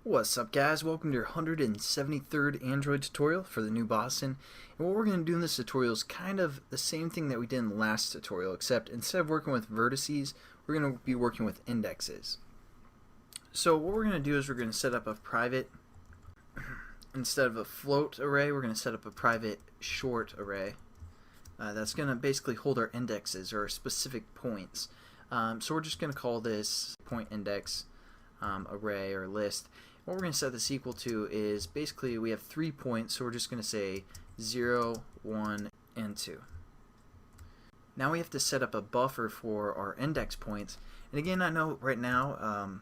What's up, guys? Welcome to your 173rd Android tutorial for the new Boston. And what we're going to do in this tutorial is kind of the same thing that we did in the last tutorial, except instead of working with vertices, we're going to be working with indexes. So what we're going to do is we're going to set up a private, instead of a float array, we're going to set up a private short array. That's going to basically hold our indexes or specific points. So we're just going to call this point index array or list. What we're going to set this equal to is basically we have 3 points, so we're just going to say 0, 1, and 2. Now we have to set up a buffer for our index points. And again, I know right now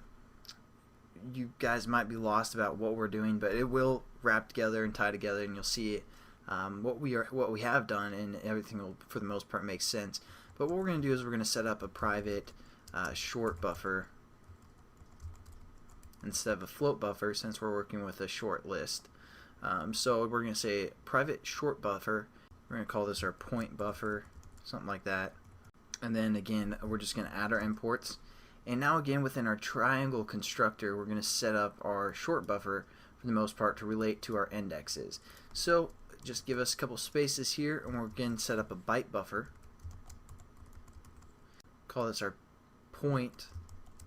you guys might be lost about what we're doing, but it will wrap together and tie together, and you'll see it, what we have done, and everything will, for the most part, make sense. But what we're going to do is we're going to set up a private short buffer instead of a float buffer, since we're working with a short list. So we're going to say private short buffer. We're going to call this our point buffer, something like that. And then again, we're just going to add our imports. And now again, within our triangle constructor, we're going to set up our short buffer for the most part to relate to our indexes. So just give us a couple spaces here, and we're again set up a byte buffer. Call this our point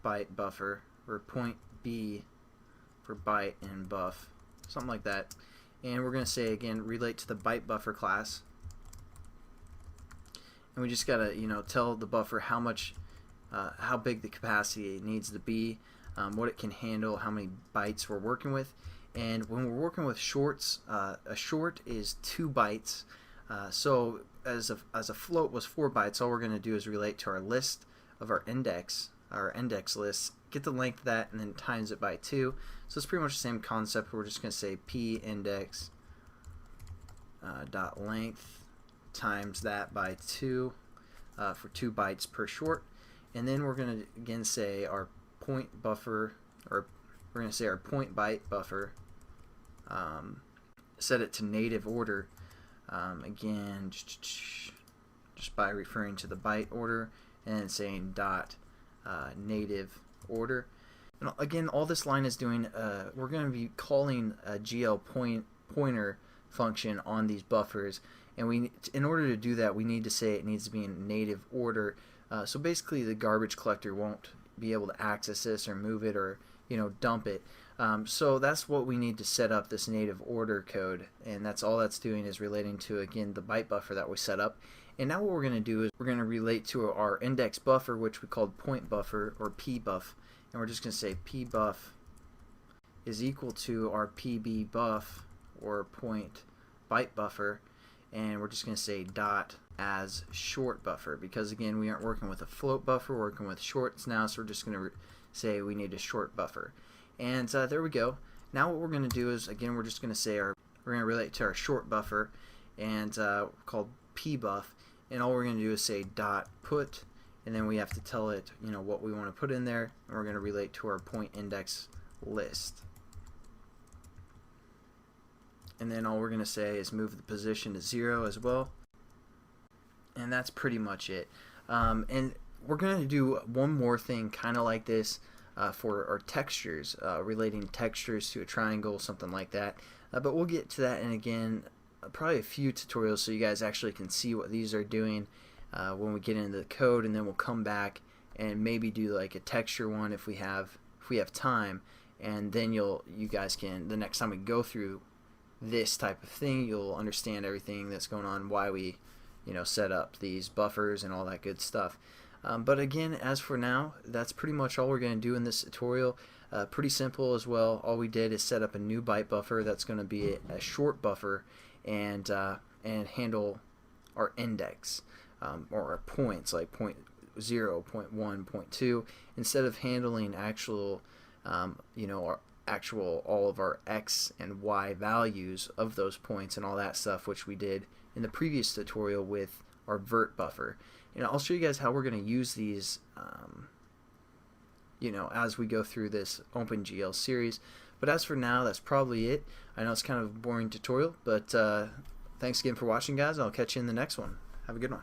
byte buffer, or point B for byte and buff, something like that. And we're going to say again relate to the byte buffer class, and we just gotta tell the buffer how much how big the capacity it needs to be, what it can handle, how many bytes we're working with. And when we're working with shorts, a short is 2 bytes. So as a float was 4 bytes, all we're going to do is relate to our list of our index list, get the length of that, and then times it by 2. So it's pretty much the same concept. We're just going to say p index dot length times that by 2 for 2 bytes per short. And then we're going to again say our point buffer, or we're going to say our point byte buffer, set it to native order, again just by referring to the byte order and saying dot native order. And again, all this line is doing, we're going to be calling a GL pointer function on these buffers, and in order to do that, we need to say it needs to be in native order. So basically the garbage collector won't be able to access this or move it or dump it. So that's what we need to set up this native order code, and that's all that's doing is relating to, again, the byte buffer that we set up. And now what we're going to do is we're going to relate to our index buffer, which we called point buffer, or pbuff, and we're just going to say pbuff is equal to our pbbuff, or point byte buffer, and we're just going to say dot as short buffer, because again, we aren't working with a float buffer, we're working with shorts now, so we're just going to say we need a short buffer. And there we go. Now what we're going to do is, again, we're just going to say we're going to relate to our short buffer, and called pbuff, and all we're going to do is say dot put, and then we have to tell it what we want to put in there, and we're going to relate to our point index list. And then all we're going to say is move the position to 0 as well, and that's pretty much it. And we're going to do one more thing kind of like this for our textures, relating textures to a triangle, something like that. But we'll get to that in, again, probably a few tutorials, so you guys actually can see what these are doing when we get into the code, and then we'll come back and maybe do like a texture one if we have time, and then you guys can, the next time we go through this type of thing, you'll understand everything that's going on, why we set up these buffers and all that good stuff. But again, as for now, that's pretty much all we're going to do in this tutorial. Pretty simple as well. All we did is set up a new byte buffer that's going to be a short buffer, and handle our index, or our points, like point 0, point 1, point 2, instead of handling actual our actual all of our x and y values of those points and all that stuff, which we did in the previous tutorial with our vert buffer. I'll show you guys how we're going to use these as we go through this OpenGL series. But as for now, that's probably it. I know it's kind of a boring tutorial, but thanks again for watching, guys. I'll catch you in the next one. Have a good one.